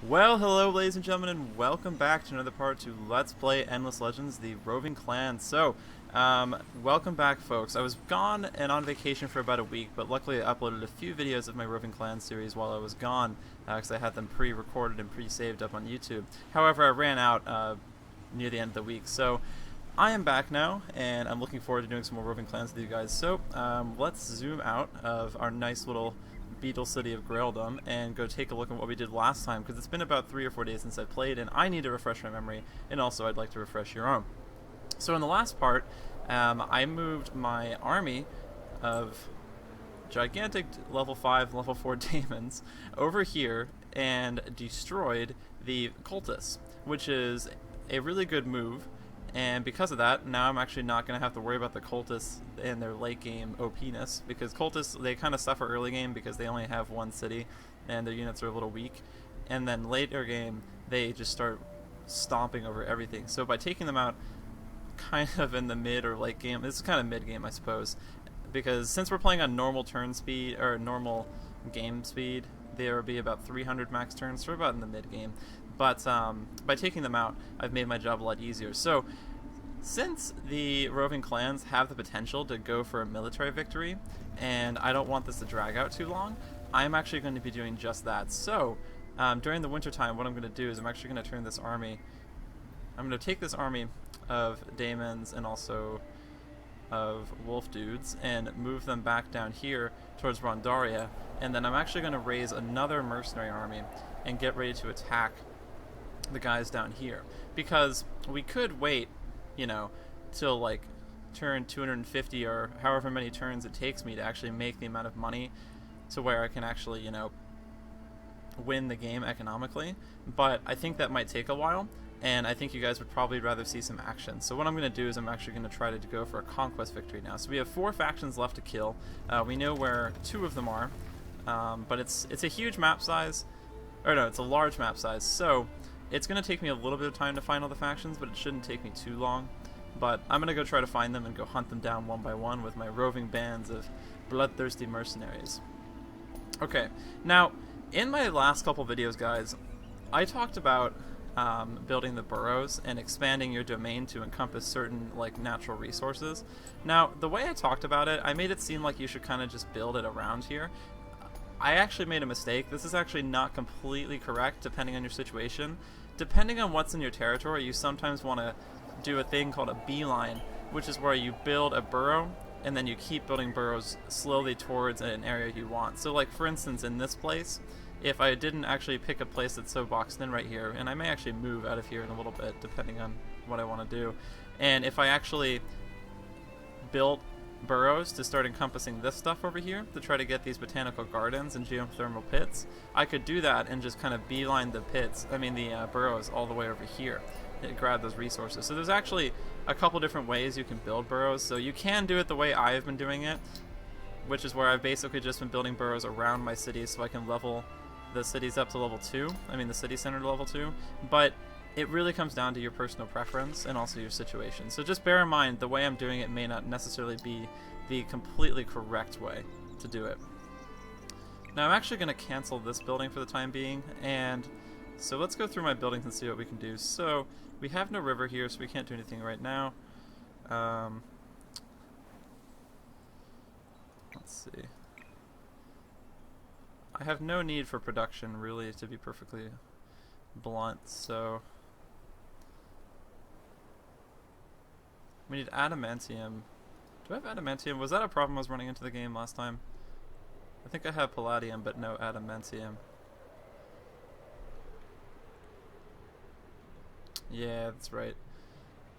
Well, hello ladies and gentlemen, and welcome back to another part to Let's Play Endless Legends, the Roving Clans. Welcome back folks. I was gone and on vacation for about a week, but luckily I uploaded a few videos of my Roving Clans series while I was gone, because I had them pre-recorded and pre-saved up on YouTube. However, I ran out near the end of the week, so I am back now, and I'm looking forward to doing some more Roving Clans with you guys. Let's zoom out of our nice little Beetle City of Graildom and go take a look at what we did last time, because it's been about 3 or 4 days since I played, and I need to refresh my memory, and also I'd like to refresh your own. So in the last part, I moved my army of gigantic level 5, level 4 demons over here and destroyed the cultists, which is a really good move. And because of that, now I'm actually not going to have to worry about the cultists and their late game OP-ness, because cultists, they kind of suffer early game because they only have one city and their units are a little weak, and then later game they just start stomping over everything. So by taking them out kind of in the mid or late game, this is kind of mid game I suppose, because since we're playing on normal turn speed or normal game speed, there will be about 300 max turns, so we're about in the mid game. But by taking them out, I've made my job a lot easier. So since the Roving Clans have the potential to go for a military victory, and I don't want this to drag out too long, I'm actually going to be doing just that. So during the winter time, what I'm going to do is I'm actually going to turn this army, I'm going to take this army of daemons and also of wolf dudes and move them back down here towards Rondaria, and then I'm actually going to raise another mercenary army and get ready to attack the guys down here, because we could wait, you know, till like turn 250 or however many turns it takes me to actually make the amount of money to where I can actually, you know, win the game economically. But I think that might take a while, and I think you guys would probably rather see some action. So what I'm going to do is I'm actually going to try to go for a conquest victory now. So we have 4 factions left to kill. We know where 2 of them are, but it's a huge map size, or no, it's a large map size. So it's going to take me a little bit of time to find all the factions, but it shouldn't take me too long. But I'm going to go try to find them and go hunt them down one by one with my roving bands of bloodthirsty mercenaries. Okay, now, in my last couple videos, guys, I talked about building the burrows and expanding your domain to encompass certain like natural resources. Now, the way I talked about it, I made it seem like you should kind of just build it around here. I actually made a mistake. This is actually not completely correct depending on your situation. Depending on what's in your territory, you sometimes want to do a thing called a beeline, which is where you build a burrow and then you keep building burrows slowly towards an area you want. So like for instance in this place, if I didn't actually pick a place that's so boxed in right here, and I may actually move out of here in a little bit depending on what I want to do, and if I actually built burrows to start encompassing this stuff over here to try to get these botanical gardens and geothermal pits, I could do that and just kind of beeline the burrows all the way over here and grab those resources. So there's actually a couple different ways you can build burrows. So you can do it the way I've been doing it, which is where I've basically just been building burrows around my cities so I can level the cities up to level 2, the city center to level 2, but it really comes down to your personal preference and also your situation. So just bear in mind, the way I'm doing it may not necessarily be the completely correct way to do it. Now I'm actually going to cancel this building for the time being, and so let's go through my buildings and see what we can do. So we have no river here, so we can't do anything right now. Let's see. I have no need for production, really, to be perfectly blunt, so we need adamantium. Do I have adamantium? Was that a problem I was running into the game last time? I think I have palladium, but no adamantium. Yeah, that's right.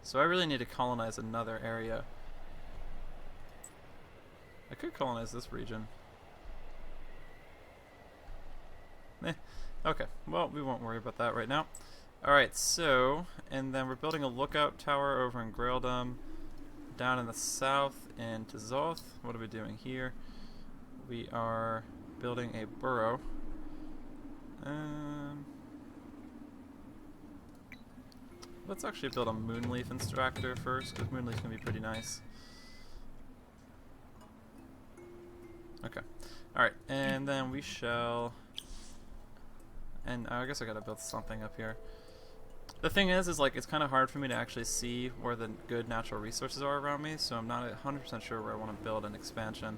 So I really need to colonize another area. I could colonize this region. Okay, well, we won't worry about that right now. Alright, so, and then we're building a lookout tower over in Graildom, down in the south in Tizoth. What are we doing here? We are building a burrow. Let's actually build a Moonleaf Extractor first, because Moonleaf's going to be pretty nice. Okay. Alright, and then we shall And I guess I gotta build something up here. The thing is like, it's kind of hard for me to actually see where the good natural resources are around me, so I'm not 100% sure where I want to build an expansion.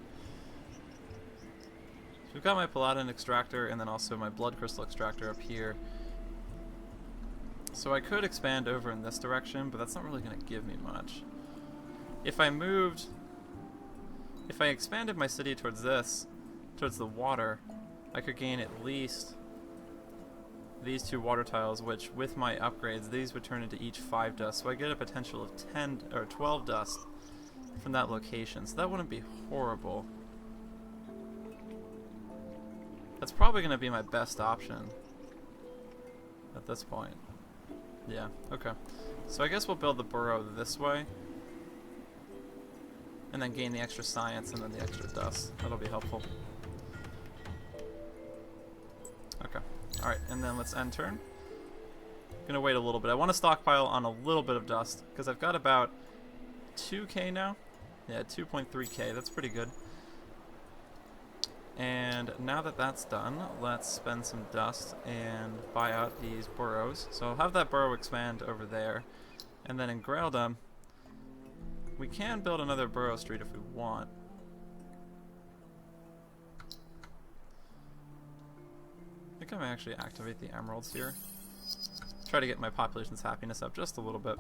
So we've got my paladin extractor, and then also my blood crystal extractor up here. So I could expand over in this direction, but that's not really going to give me much. If I expanded my city towards towards the water, I could gain at least these 2 water tiles, which with my upgrades, these would turn into each 5 dust. So I get a potential of 10 or 12 dust from that location. So that wouldn't be horrible. That's probably going to be my best option at this point. Yeah, okay. So I guess we'll build the burrow this way. And then gain the extra science and then the extra dust. That'll be helpful. Okay. Alright, and then let's end turn. Gonna wait a little bit. I want to stockpile on a little bit of dust, because I've got about 2k now. Yeah, 2.3k. That's pretty good. And now that that's done, let's spend some dust and buy out these burrows. So I'll have that burrow expand over there. And then in Graildom, we can build another burrow street if we want. I think I might actually activate the emeralds here. Try to get my population's happiness up just a little bit.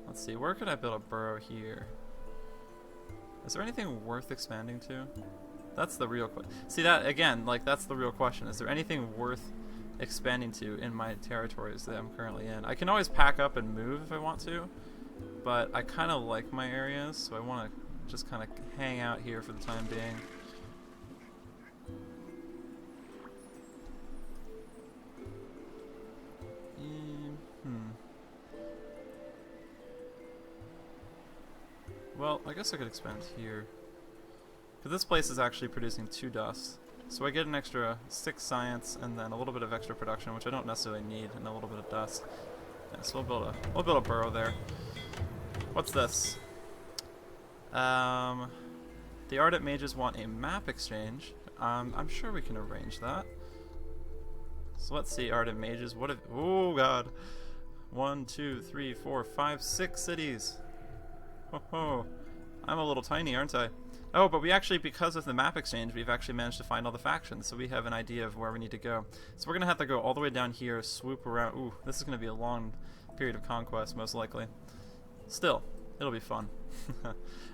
Let's see, where could I build a burrow here? Is there anything worth expanding to? That's the real question. See that, again, like, that's the real question. Is there anything worth expanding to in my territories that I'm currently in? I can always pack up and move if I want to, but I kind of like my areas, so I want to just kind of hang out here for the time being. Well, I guess I could expand here. Because this place is actually producing 2 dust. So I get an extra 6 science and then a little bit of extra production, which I don't necessarily need, and a little bit of dust. Yeah, so we'll build a burrow there. What's this? The Ardent Mages want a map exchange. I'm sure we can arrange that. So let's see, Ardent Mages. What if... Oh, God. 1, 2, 3, 4, 5, 6 cities. Oh, I'm a little tiny, aren't I? Oh, but we actually, because of the map exchange, we've actually managed to find all the factions, so we have an idea of where we need to go. So we're going to have to go all the way down here, swoop around. Ooh, this is going to be a long period of conquest, most likely. Still, it'll be fun.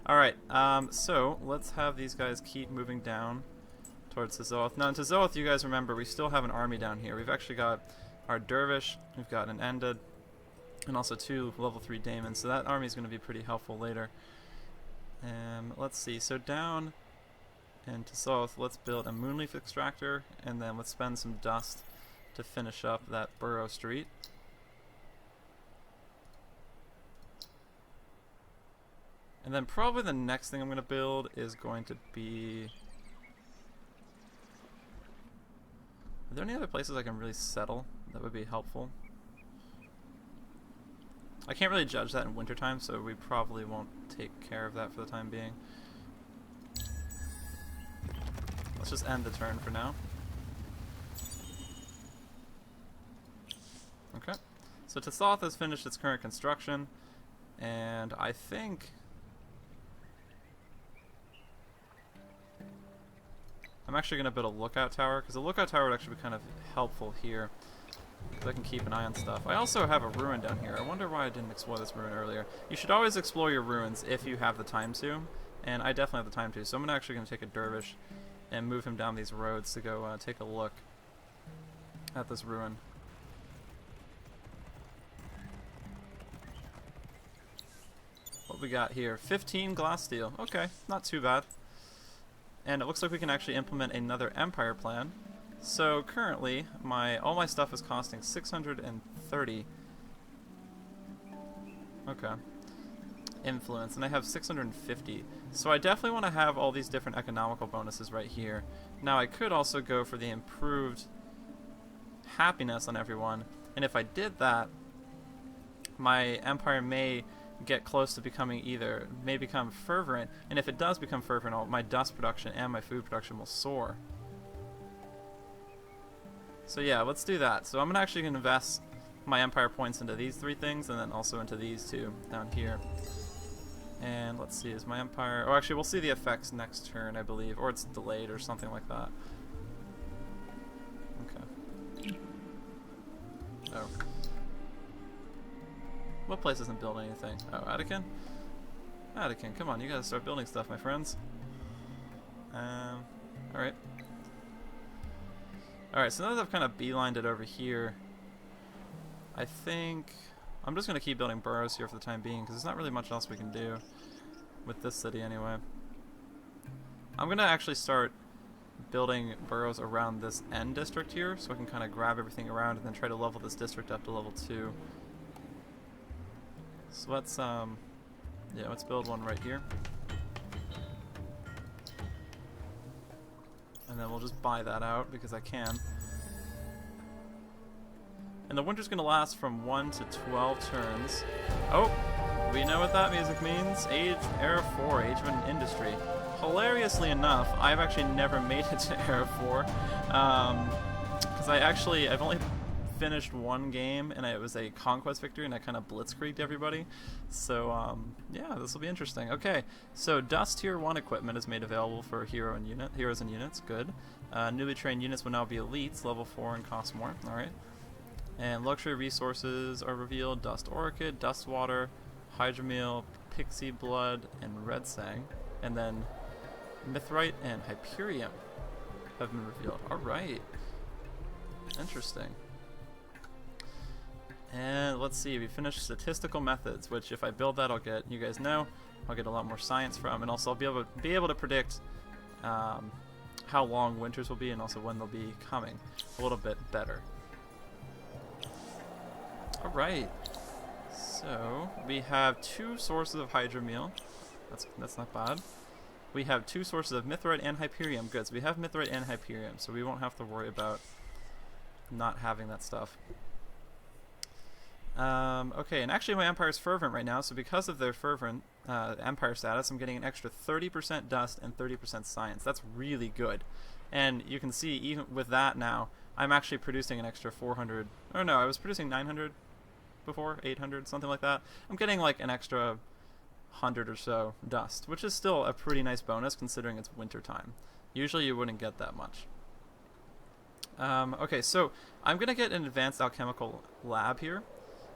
Alright, so let's have these guys keep moving down towards Tezoth. Now in Tezoth, you guys remember, we still have an army down here. We've actually got our Dervish, we've got an Ended, and also 2 level 3 Daemons, so that army is going to be pretty helpful later. Let's see, so down in Tezoth, let's build a Moonleaf Extractor, and then let's spend some dust to finish up that Burrow Street. And then probably the next thing I'm going to build is going to be... Are there any other places I can really settle that would be helpful? I can't really judge that in wintertime, so we probably won't take care of that for the time being. Let's just end the turn for now. Okay. So Tezoth has finished its current construction, and I think... I'm actually going to build a lookout tower, because a lookout tower would actually be kind of helpful here. So I can keep an eye on stuff. I also have a ruin down here. I wonder why I didn't explore this ruin earlier. You should always explore your ruins if you have the time to, and I definitely have the time to. So I'm actually going to take a dervish and move him down these roads to go take a look at this ruin. What we got here? 15 glass steel. Okay, not too bad. And it looks like we can actually implement another empire plan. So currently, all my stuff is costing 630. Okay. Influence, and I have 650. So I definitely want to have all these different economical bonuses right here. Now I could also go for the improved happiness on everyone, and if I did that, my empire may get close to becoming may become fervent, and if it does become fervent, my dust production and my food production will soar. So yeah, let's do that. So I'm actually going to invest my empire points into these 3 things, and then also into these 2 down here. And let's see, is my empire... Oh, actually, we'll see the effects next turn, I believe. Or it's delayed or something like that. Okay. Oh. What place isn't building anything? Oh, Attican? Attican, come on, you gotta start building stuff, my friends. Alright. Alright, so now that I've kind of beelined it over here, I think I'm just going to keep building boroughs here for the time being, because there's not really much else we can do with this city anyway. I'm going to actually start building boroughs around this end district here, so I can kind of grab everything around and then try to level this district up to level 2. So let's, yeah, let's build one right here. And then we'll just buy that out, because I can. And the winter's going to last from 1 to 12 turns. Oh, we know what that music means. Era 4, Age of Industry. Hilariously enough, I've actually never made it to Era 4. Because I've only finished 1 game, and it was a conquest victory, and I kind of blitzkrieged everybody. So, yeah, this will be interesting. Okay, so Dust Tier 1 equipment is made available for heroes and units. Good. Newly trained units will now be elites, level 4, and cost more. Alright. And luxury resources are revealed: Dust Orchid, Dust Water, Hydromeal, Pixie Blood, and Red Sang. And then Mithrite and Hyperium have been revealed. Alright. Interesting. And let's see, we finished statistical methods, which if I build that, I'll get, you guys know, I'll get a lot more science from, and also I'll be able to predict how long winters will be, and also when they'll be coming a little bit better. Alright, so we have 2 sources of Hydromeal. That's not bad. We have 2 sources of Mithrite and Hyperium. Good, so we have Mithrite and Hyperium, so we won't have to worry about not having that stuff. Okay, and actually my Empire's fervent right now, so because of their fervent Empire status, I'm getting an extra 30% dust and 30% science. That's really good. And you can see, even with that now, I'm actually producing an extra 400, oh no, I was producing 900 before, 800, something like that. I'm getting like an extra 100 or so dust, which is still a pretty nice bonus considering it's winter time. Usually you wouldn't get that much. Okay, so I'm going to get an advanced alchemical lab here,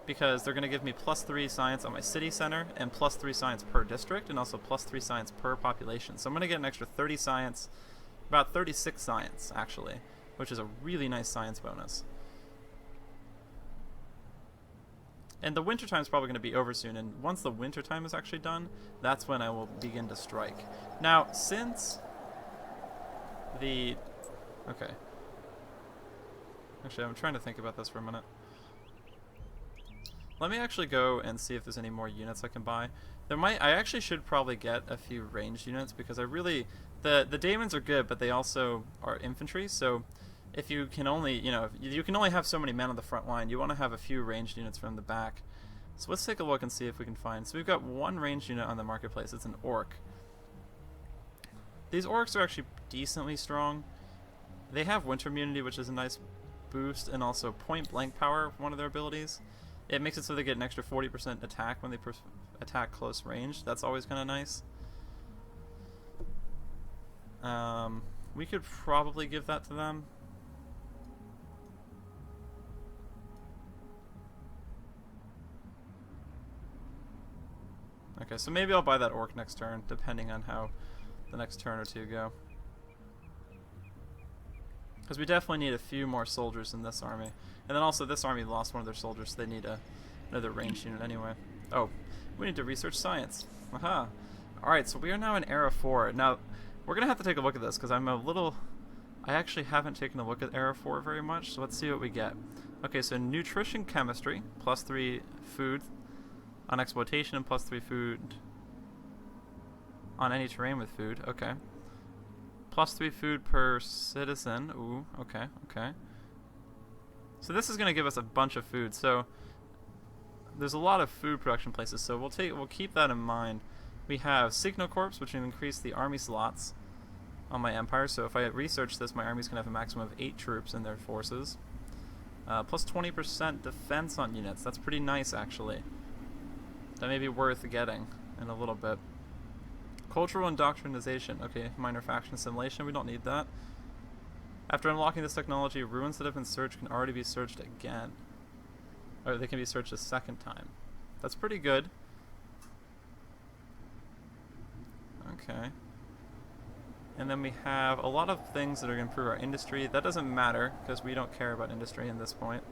because they're going to give me +3 science on my city center, and +3 science per district, and also +3 science per population. So I'm going to get an extra 30 science, about 36 science actually, which is a really nice science bonus. And the winter time is probably going to be over soon, and once the winter time is actually done, that's when I will begin to strike. Now, since the... Okay. Actually, I'm trying to think about this for a minute. Let me actually go and see if there's any more units I can buy. I actually should probably get a few ranged units, because I really... The daemons are good, but they also are infantry, so if you can only, you can only have so many men on the front line. You want to have a few ranged units from the back. So let's take a look and see if we can find... So we've got 1 ranged unit on the marketplace. It's an orc. These orcs are actually decently strong. They have winter immunity, which is a nice boost, and also point blank power, one of their abilities. It makes it so they get an extra 40% attack when they attack close range. That's always kind of nice. We could probably give that to them. Okay, so maybe I'll buy that orc next turn, depending on how the next turn or 2 go. Because we definitely need a few more soldiers in this army. And then also this army lost one of their soldiers, so they need another ranged unit anyway. Oh, we need to research science. Aha. Alright, so we are now in Era 4. Now, we're going to have to take a look at this, because I actually haven't taken a look at Era 4 very much, so let's see what we get. Okay, so nutrition chemistry, +3 food on exploitation, and +3 food on any terrain with food. Okay. +3 food per citizen. Ooh, okay, okay. So this is going to give us a bunch of food. So there's a lot of food production places, so we'll keep that in mind. We have Signal Corps, which will increase the army slots. on my empire. So if I research this, my army's going to have a maximum of 8 troops in their forces. Plus 20% defense on units. That's pretty nice, actually. That may be worth getting in a little bit. Cultural indoctrination. Okay, minor faction assimilation. We don't need that. After unlocking this technology, ruins that have been searched can already be searched again. Or they can be searched a second time. That's pretty good. Okay. And then we have a lot of things that are going to improve our industry. That doesn't matter, because we don't care about industry in this point.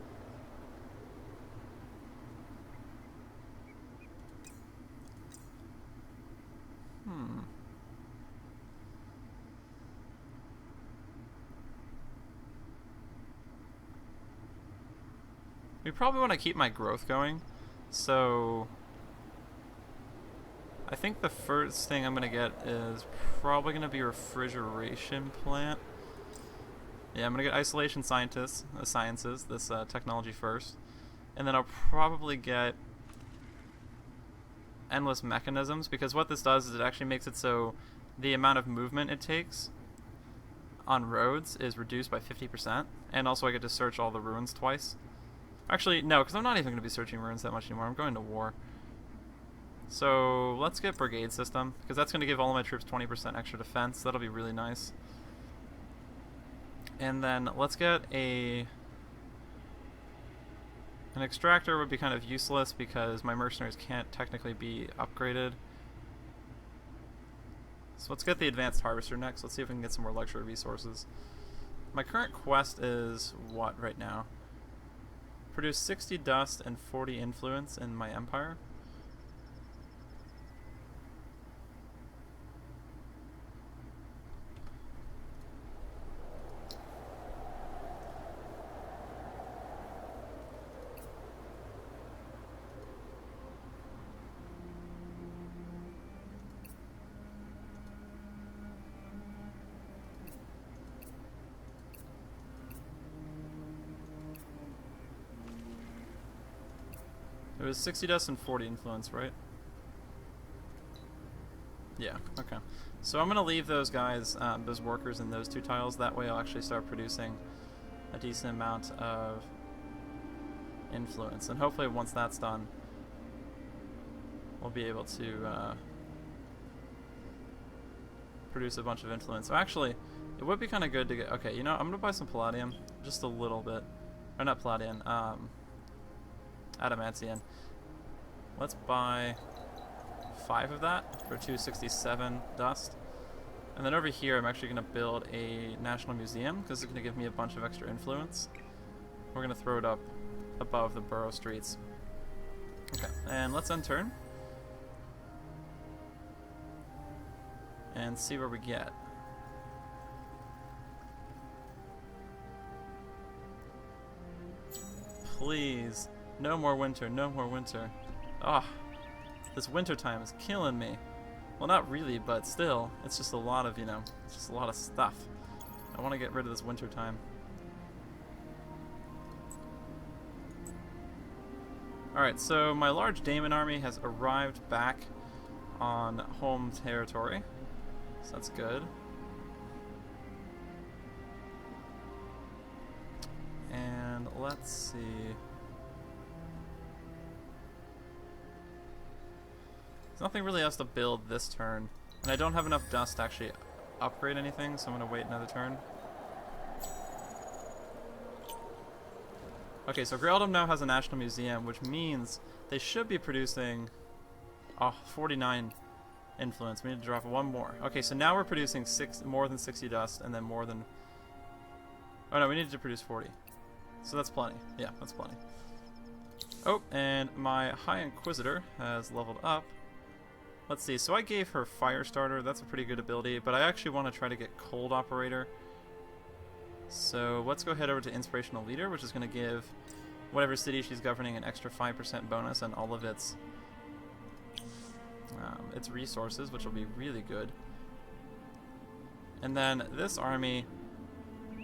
We probably want to keep my growth going, so I think the first thing I'm going to get is probably going to be a refrigeration plant. Yeah, I'm going to get isolation sciences, this technology first, and then I'll probably get endless mechanisms, because what this does is it actually makes it so the amount of movement it takes on roads is reduced by 50%, and also I get to search all the ruins twice. Actually, no, because I'm not even going to be searching ruins that much anymore. I'm going to war. So let's get brigade system, because that's going to give all of my troops 20% extra defense. That'll be really nice. And then let's get an extractor would be kind of useless because my mercenaries can't technically be upgraded. So let's get the advanced harvester next. Let's see if we can get some more luxury resources. My current quest is what right now? Produce 60 dust and 40 influence in my empire. It was 60 dust and 40 influence, right? Yeah, okay. So I'm going to leave those guys, those workers in those 2 tiles. That way I'll actually start producing a decent amount of influence. And hopefully once that's done, we'll be able to produce a bunch of influence. So actually, it would be kind of good to get... Okay, you know, I'm going to buy some palladium. Just a little bit. Or not palladium. Adamantium. Let's buy 5 of that for 267 dust. And then over here I'm actually going to build a national museum because it's going to give me a bunch of extra influence. We're going to throw it up above the borough streets. Okay, and let's end turn. And see where we get. Please. No more winter, no more winter. Ah, this winter time is killing me. Well, not really, but still, it's just a lot of, you know, it's just a lot of stuff. I want to get rid of this winter time. Alright, so my large Daemon army has arrived back on home territory. So that's good. And let's see. There's nothing really else to build this turn, and I don't have enough dust to actually upgrade anything, so I'm going to wait another turn. Okay, so Grealdom now has a national museum, which means they should be producing 49 influence. We need to drop 1 more. Okay, so now we're producing more than 60 dust, and then more than... Oh no, we need to produce 40. So that's plenty. Yeah, that's plenty. Oh, and my High Inquisitor has leveled up. Let's see, so I gave her Fire Starter, that's a pretty good ability, but I actually want to try to get Cold Operator. So let's go head over to Inspirational Leader, which is going to give whatever city she's governing an extra 5% bonus on all of its resources, which will be really good. And then this army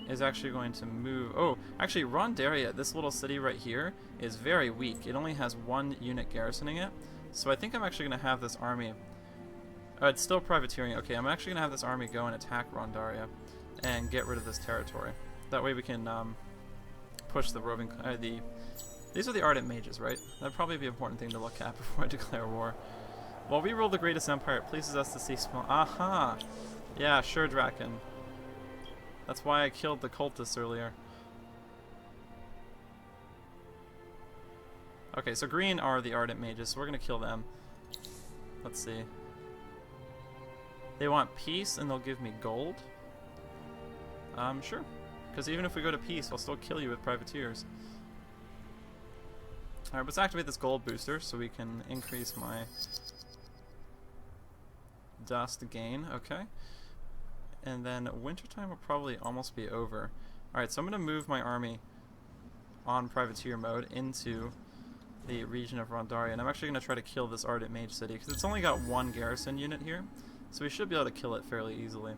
is actually going to move... Oh, actually, Rondaria, this little city right here, is very weak. It only has 1 unit garrisoning it. So I think I'm actually going to have this army It's still privateering. Okay, I'm actually going to have this army go and attack Rondaria and get rid of this territory. That way we can push the roving... These are the ardent mages, right? That'd probably be an important thing to look at before I declare war. While we rule the greatest empire, it pleases us to see small... Aha! Yeah, sure, Draken. That's why I killed the cultists earlier. Okay, so green are the ardent mages, so we're going to kill them. Let's see. They want peace, and they'll give me gold? Sure. Because even if we go to peace, I'll still kill you with privateers. Alright, let's activate this gold booster so we can increase my dust gain. Okay. And then wintertime will probably almost be over. Alright, so I'm going to move my army on privateer mode into the region of Rondaria, and I'm actually going to try to kill this Ardent Mage City, because it's only got one garrison unit here, so we should be able to kill it fairly easily.